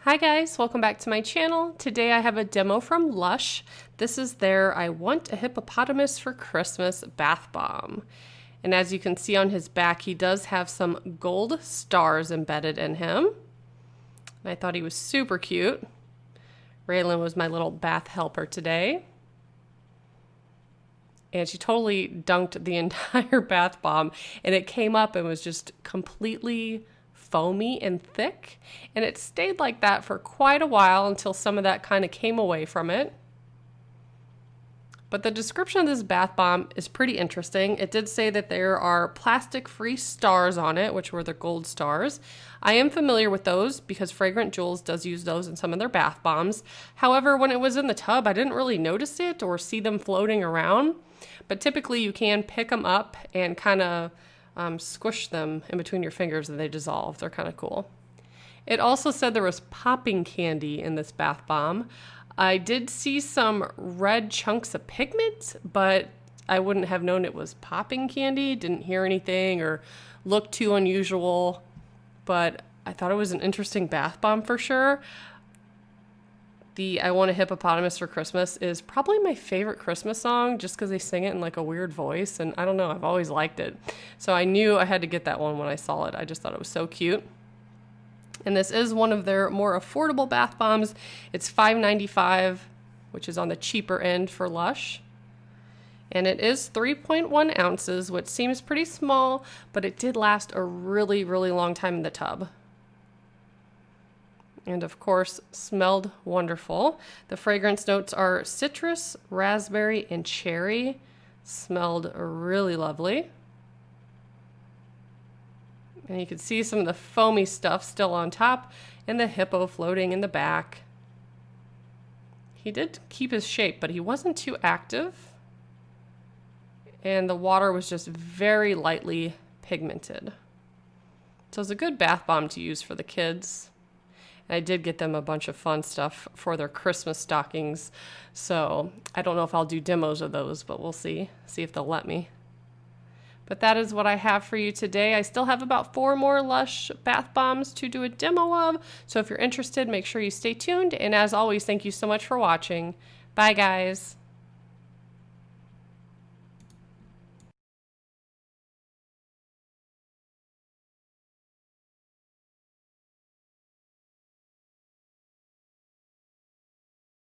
Hi guys, welcome back to my channel. Today I have a demo from Lush. This is their I Want a Hippopotamus for Christmas bath bomb. And as you can see on his back, he does have some gold stars embedded in him. And I thought he was super cute. Raylan was my little bath helper today. And she totally dunked the entire bath bomb, and it came up and was just completely foamy and thick, and it stayed like that for quite a while until some of that kind of came away from it. But the description of this bath bomb is pretty interesting. It did say that there are plastic-free stars on it, which were the gold stars. I am familiar with those because Fragrant Jewels does use those in some of their bath bombs. However, when it was in the tub, I didn't really notice it or see them floating around. But typically you can pick them up and kind of squish them in between your fingers and they dissolve. They're kind of cool. It also said there was popping candy in this bath bomb. I did see some red chunks of pigment, but I wouldn't have known it was popping candy. Didn't hear anything or look too unusual, but I thought it was an interesting bath bomb for sure. The I Want a Hippopotamus for Christmas is probably my favorite Christmas song just because they sing it in like a weird voice, and I don't know, I've always liked it. So I knew I had to get that one when I saw it. I just thought it was so cute. And this is one of their more affordable bath bombs. It's $5.95, which is on the cheaper end for Lush. And it is 3.1 ounces, which seems pretty small, but it did last a really, really long time in the tub. And of course, smelled wonderful. The fragrance notes are citrus, raspberry, and cherry. Smelled really lovely. And you can see some of the foamy stuff still on top and the hippo floating in the back. He did keep his shape, but he wasn't too active. And the water was just very lightly pigmented. So it's a good bath bomb to use for the kids. And I did get them a bunch of fun stuff for their Christmas stockings. So I don't know if I'll do demos of those, but we'll see if they'll let me. But that is what I have for you today. I still have about 4 more Lush bath bombs to do a demo of. So if you're interested, make sure you stay tuned. And as always, thank you so much for watching. Bye, guys.